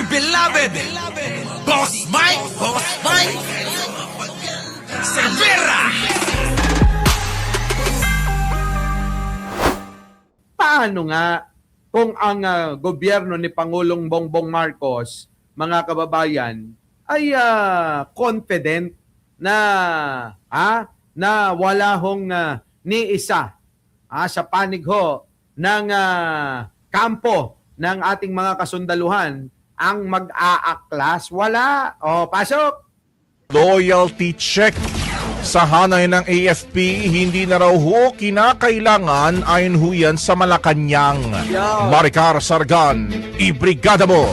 beloved Boss Mike Cervera. Paano nga kung ang gobyerno ni Pangulong Bongbong Marcos, mga kababayan, ay confident na na wala hong ni isa sa panig ho ng kampo ng ating mga kasundaluhan ang mag-aaklas? Wala. O, pasok! Loyalty check. Sa hanay ng AFP, hindi na raw ho kinakailangan ayon ho yan sa Malacanang. Yo. Maricar Sargan, ibrigada mo.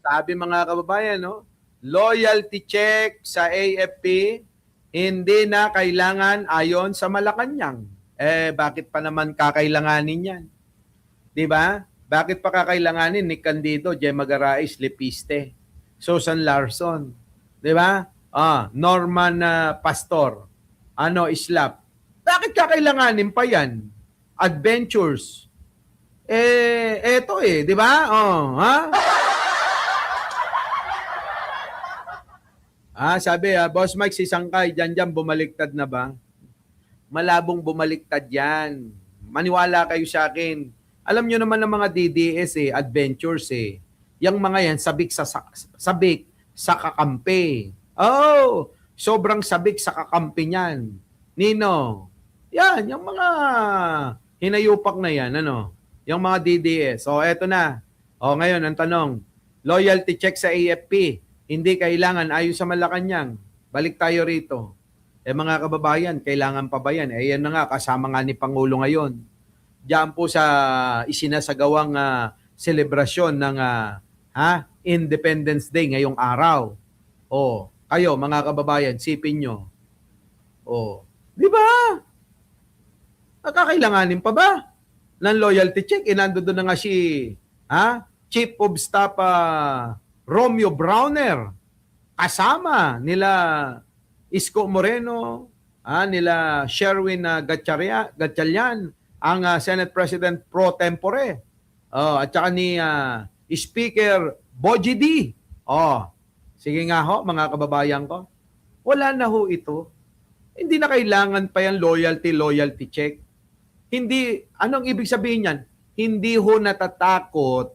Sabi mga kababayan, no? Loyalty check sa AFP, hindi na kailangan ayon sa Malacanang. Bakit pa naman kakailanganin yan? Di ba? Bakit pa kakailanganin ni Candido, Gemma Garais, Lepiste, Susan Larson, di ba? Norman Pastor, Islap. Bakit kakailanganin pa yan? Adventures. Eto di ba? Sabi, Boss Mike, si Sangkay, dyan bumaliktad na ba? Malabong bumaliktad yan. Maniwala kayo sa akin. Alam nyo naman ng mga DDS, adventures Yang mga yan, sabik sa kakampi. Oh, sobrang sabik sa kakampi niyan. Nino, yan, yung mga hinayupak na yan, yung mga DDS. Eto na. Ngayon, ang tanong, loyalty check sa AFP, hindi kailangan ayon sa Malacanang. Balik tayo rito. Mga kababayan, kailangan pa ba yan? Yan na nga, kasama nga ni Pangulo ngayon. Diyan po sa isinasagawang selebrasyon ng Independence Day ngayong araw. Kayo mga kababayan, sipin nyo. Di ba? Nakakailanganin pa ba ng loyalty check? Nando doon na nga si Chief of Staff Romeo Browner. Kasama nila Isko Moreno, nila Sherwin Gatchalian, ang Senate President pro tempore. At saka ni Speaker Boji D. Sige nga ho, mga kababayan ko. Wala na ho ito. Hindi na kailangan pa yan loyalty check. Hindi, anong ibig sabihin yan? Hindi ho natatakot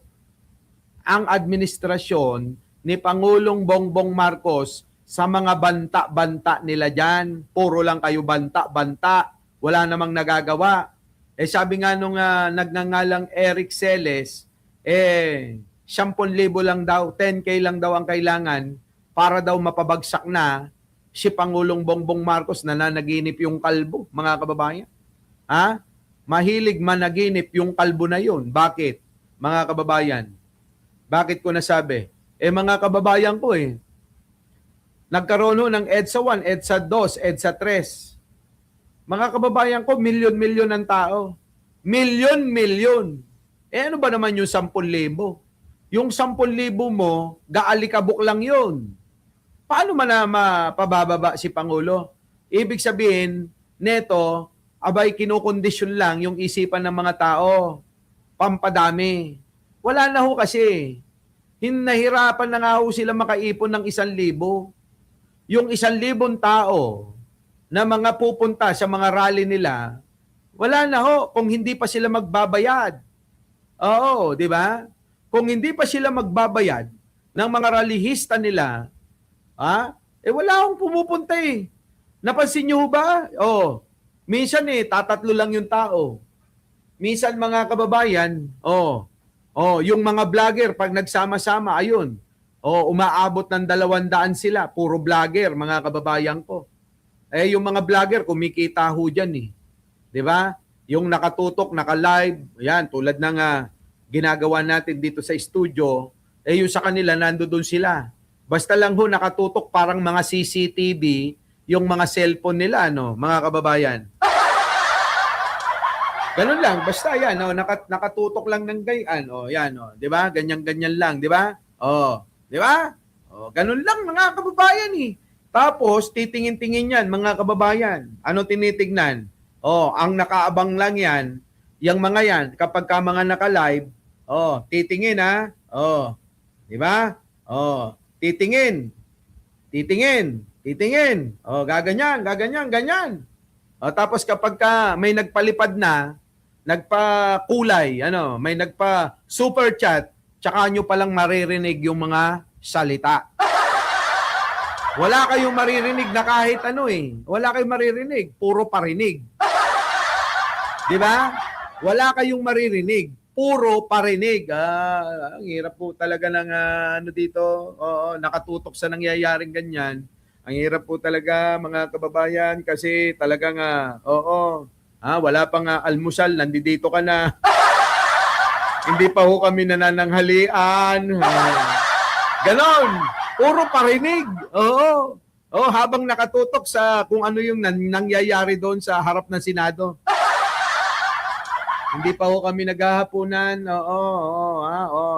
ang administrasyon ni Pangulong Bongbong Marcos sa mga banta-banta nila dyan. Puro lang kayo banta-banta. Wala namang nagagawa. Sabi nga nung nagngangalang Eric Celes, 10,000 lang daw, 10K lang daw ang kailangan para daw mapabagsak na si Pangulong Bongbong Marcos na nanaginip yung kalbo, mga kababayan. Mahilig managinip yung kalbo na yun. Bakit, mga kababayan? Bakit ko nasabi? Mga kababayan ko nagkaroon ng EDSA 1, EDSA 2, EDSA 3. Mga kababayan ko, milyon-milyon ng tao. Milyon-milyon. Ano ba naman yung 10,000? Yung 10,000 mo, gaalikabok lang yun. Paano man na mapabababa si Pangulo? Ibig sabihin, neto, abay kinukondisyon lang yung isipan ng mga tao. Pampadami. Wala na ho kasi. Hinahirapan na nga ho sila makaipon ng 1,000. Yung 1,000 tao na mga pupunta sa mga rally nila, wala na ho kung hindi pa sila magbabayad. Oo, di ba? Kung hindi pa sila magbabayad ng mga rallyhista nila, wala akong pumupunta Napansin nyo ba? Minsan tatatlo lang yung tao. Minsan mga kababayan, yung mga vlogger pag nagsama-sama, ayun, umaabot ng 200 sila, puro vlogger, mga kababayan ko. Yung mga vlogger, kumikita ho dyan Di ba? Yung nakatutok, naka-live, yan, tulad ng ginagawa natin dito sa studio, yung sa kanila, nandoon sila. Basta lang ho, nakatutok parang mga CCTV, yung mga cellphone nila, mga kababayan. Ganun lang, basta yan, nakatutok lang ng gayan, yan, di ba? Ganyan-ganyan lang, di ba? Di ba? Ganun lang, mga kababayan Tapos, titingin-tingin yan, mga kababayan. Ano tinitignan? Ang nakaabang lang yan, yung mga yan, kapag ka mga naka-live, Oh, titingin ha. Oh. 'Di ba? Oh, titingin. Titingin. Titingin. Oh, gaganyan, gaganyan, ganyan. O, tapos kapag ka may nagpalipad na, nagpa-kulay, may nagpa-super chat, tsaka nyo palang maririnig yung mga salita. Wala kayong maririnig na kahit ano eh. Wala kayong maririnig. Puro parinig. Di ba? Wala kayong maririnig. Puro parinig. Ang hirap po talaga ng dito. Oo, nakatutok sa nangyayaring ganyan. Ang hirap po talaga mga kababayan kasi talagang wala pang almusal, nandito ka na. Hindi pa ho kami nanananghalian. Ganon. Puro parinig. Oo. Oh, habang nakatutok sa kung ano yung nangyayari doon sa harap ng Senado. Hindi pa ho kami naghahapunan.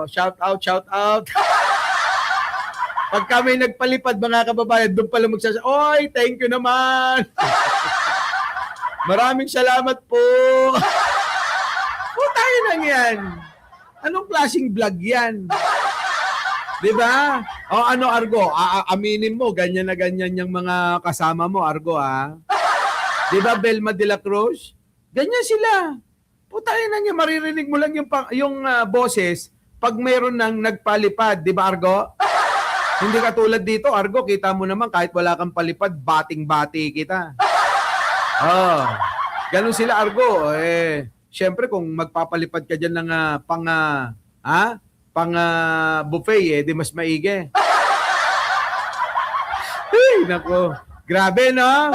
Shout out, shout out. Pag kami nagpalipad mga kababayan, doon pala magsasabi, oy, thank you naman. Maraming salamat po. Tayo lang yan. Anong klaseng vlog yan? Di ba? O ano, Argo? Aminin mo, ganyan na ganyan yung mga kasama mo, Argo, ha? Di ba, Belma de la Cruz? Ganyan sila. Tayo na niya, maririnig mo lang yung boses pag mayroon nang nagpalipad. Di ba, Argo? Hindi katulad dito, Argo, kita mo naman kahit wala kang palipad, bating-bati kita. Ganun sila, Argo. Siyempre kung magpapalipad ka dyan ng pang buffet, di mas maigi. Hey, nako. Grabe, no?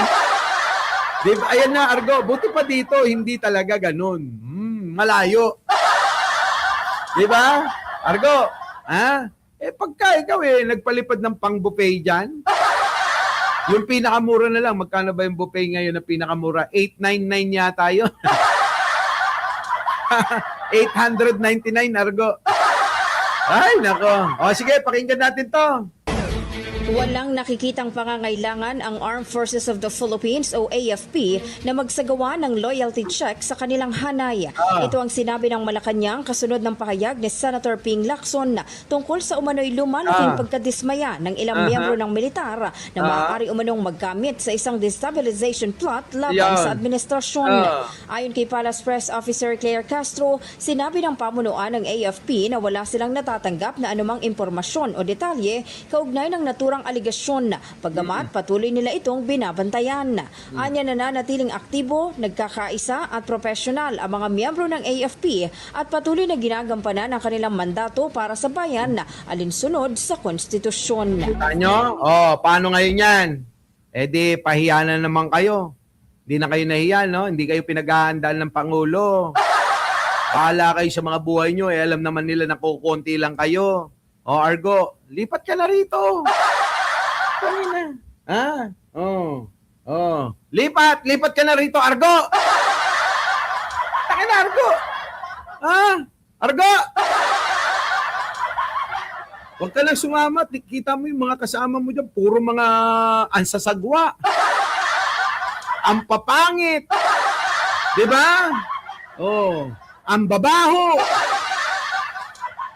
Diba? Ayan na, Argo. Buti pa dito, hindi talaga ganun. Malayo. Di ba? Argo, pagka ikaw nagpalipad ng pang-buffet dyan, yung pinakamura na lang, magkano ba yung buffet ngayon na pinakamura? 899 yata yun. 899, Argo. Ay, nako. O sige, pakinggan natin to. Walang nakikitang pangangailangan ang Armed Forces of the Philippines o AFP na magsagawa ng loyalty check sa kanilang hanay. Ito ang sinabi ng Malacanang kasunod ng pahayag ni Senator Ping Lacson tungkol sa umano'y lumalaking pagkadismaya ng ilang miyembro ng militar na maaari umanong maggamit sa isang destabilization plot laban sa administrasyon. Ayon kay Palace Press Officer Claire Castro, sinabi ng pamunuan ng AFP na wala silang natatanggap na anumang impormasyon o detalye kaugnay ng naturang aligasyon, paggamat patuloy nila itong binabantayan. Anya nananatiling aktibo, nagkakaisa at profesional ang mga miyembro ng AFP at patuloy na ginagampanan ang kanilang mandato para sa bayan na alinsunod sa konstitusyon. Nyo? Paano ngayon yan? Di pahiya na naman kayo. Hindi na kayo nahiya, no? Hindi kayo pinaghahandaan ng Pangulo. Bahala kayo sa mga buhay nyo. Alam naman nila na kukunti lang kayo. Argo, lipat ka na rito. Kanina. Lipat ka na rito, Argo. Taka na, Argo. Argo! Huwag ka lang sumama. Kita mo yung mga kasama mo dyan. Puro mga ansasagwa. Ang papangit. Diba? Ang babaho.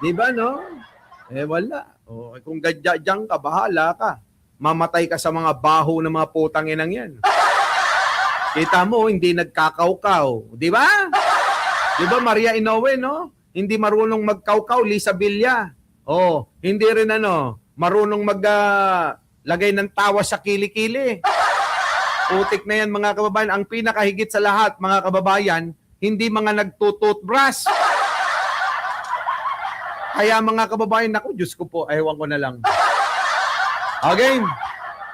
Diba, no? Wala. Kung gadya-dyang ka, bahala ka. Mamatay ka sa mga baho ng mga putang inang yan. Kita mo, hindi nagkakaukaw. Di ba? Di ba, Maria Inoue, no? Hindi marunong magkaukaw, Lisa Villa. Hindi rin marunong maglagay ng tawa sa kilikili. Putik na yan, mga kababayan. Ang pinakahigit sa lahat, mga kababayan, hindi mga nagtututbrush. Kaya mga kababayan, naku, Diyos ko po, ewan ko na lang. Okay,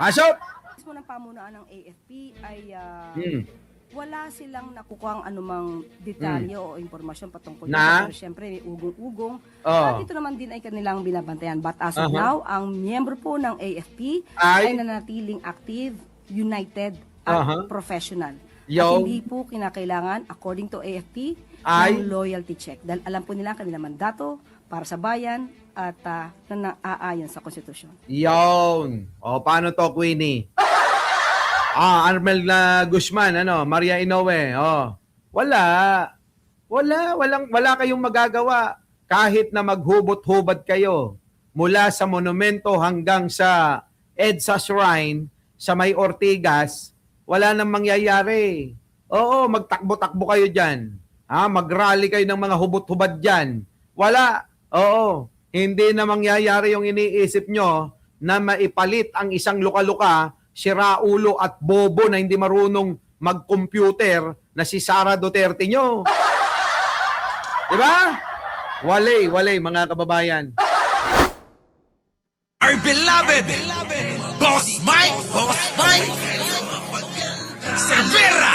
pasok! Mismo ng pamunuan ng AFP ay wala silang nakukuhang anumang detalye o informasyon patungkol Na? dito. Pero syempre, may ugong-ugong. Oh. At ito naman din ay kanilang binabantayan. But as of now, ang miyembro po ng AFP Ay? ay nanatiling active, united, at professional. Yo. At hindi po kinakailangan, according to AFP, Ay? ng loyalty check. Dahil alam po nila ang kanilang mandato para sa bayan at na naaayon sa konstitusyon. Yun. Paano to, Queenie? Armel na Guzman, Maria Inoue. Wala kayong magagawa. kahit na maghubot-hubad kayo mula sa monumento hanggang sa EDSA Shrine sa may Ortigas, wala nang mangyayari. Oo, magtakbo-takbo kayo dyan. Mag-rally kayo ng mga hubot-hubad dyan. Wala. Oo, hindi na mangyayari yung iniisip nyo na maipalit ang isang luka-luka, siraulo at bobo na hindi marunong mag-computer na si Sara Duterte nyo. Diba? Walay, mga kababayan. Our beloved Boss Mike Cervera.